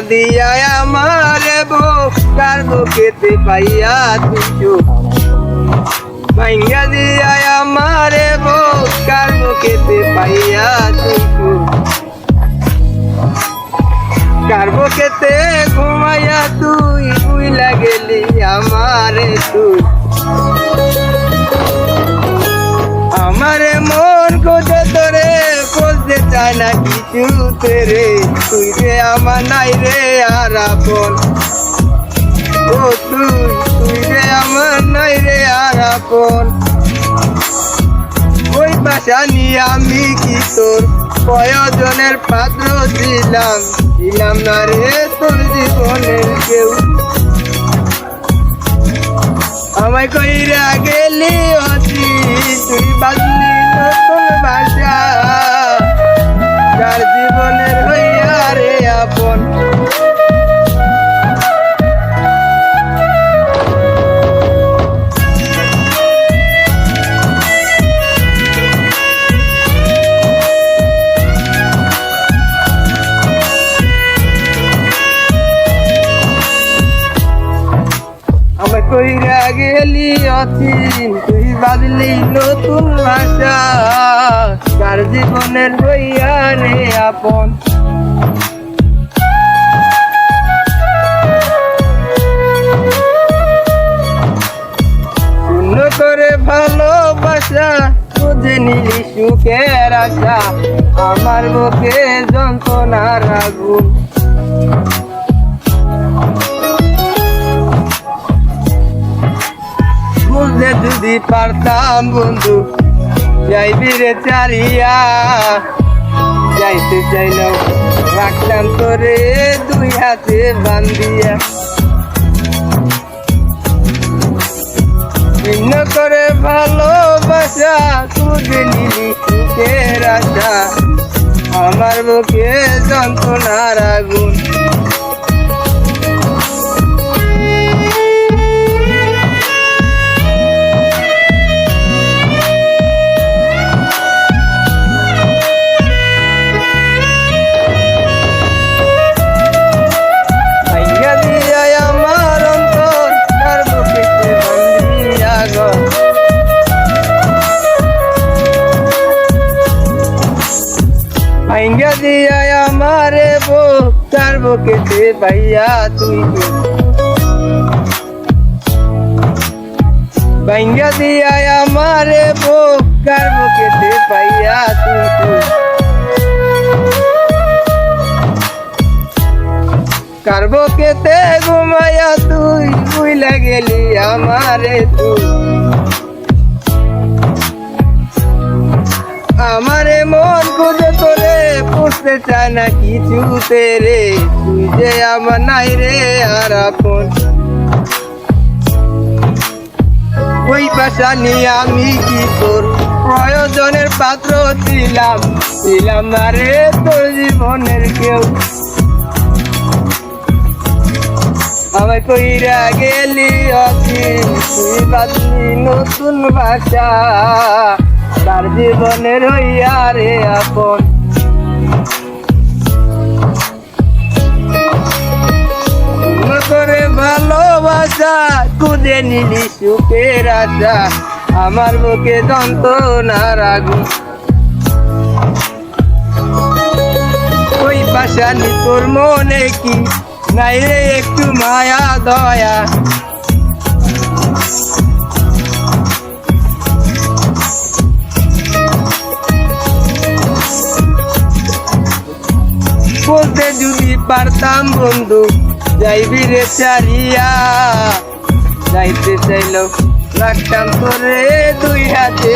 দিয়া আমারে কার বুকেতে পাইয়া তুই চুপ ভাঙ্গা দিয়া আমারে কার বুকেতে পাইয়া তুই চুপ কার বুকেতে ঘুমাইয়া তুই বুইলা গেলি আমারে তুই আমারে মন খোঁজে তোরে খুঁজতে চায় না কিছু তেরে তুই রে আমার নাই রে আর আপন ও তুই রে আমার নাই রে আর আপন ওই বাসা নিয়ে আমি কি তোর প্রয়োজনের পাত্র ছিলাম না রে তোর জীবনের কেউ আমায় কইরা গেলি অতি তুই বাজলি নতুন ভাষা তার জীবনের হইয়া রে আপন আমায় কইরা গেলি অচিন তুই বাজলি নতুন ভাষা তার জীবনের হইয়া রে আপন শূন্য করে ভালোবাসা খুঁজে নিলি সুখের আশা আমার বুকে যন্ত্রণার আগুন বুঝলে যদি পারতাম বন্ধু যাইবি রে চারিয়া যাইতে চাইলেও রাখতাম তোরে দুই হাতে বান্ধিয়া ভিন্ন করে ভালোবাসা খুঁজে নিলি সুখের আশা আমার বুকে যন্ত্রণার আগুন ভাঙ্গা দিয়া আমারে তার বুকেতে পাইয়া তুই ভাঙ্গা দিয়া আমারে কার বুকেতে পাইয়া তুই কার বুকেতে ঘুমাইয়া তুই বুইলা গেলি আমারে তুই আমারে মন খুঁজে তোরে পুষতে চায় না কিছু তেরে তুই যে আমার নাই রে আর আপন ওই বাসা নিয়ে আমি কি তোর প্রয়োজনের পাত্র ছিলাম না রে তোর জীবনের কেউ আমায় কইরা গেলি অচিন তুই বাজলি নতুন ভাষা তার জীবনের হইয়া রে আপন করে ভালোবাসা খুঁজে নিলি সুখের আশা আমার বুকে যন্ত্রণার আগুন ওই বাসা নি তোর মনে কি নাই রে একটু মায়া দয়া বলতে যদি পারতাম বন্ধু যাইবি রে চারিয়া যাইতে চাইলেও রাখতাম তোরে দুই হাতে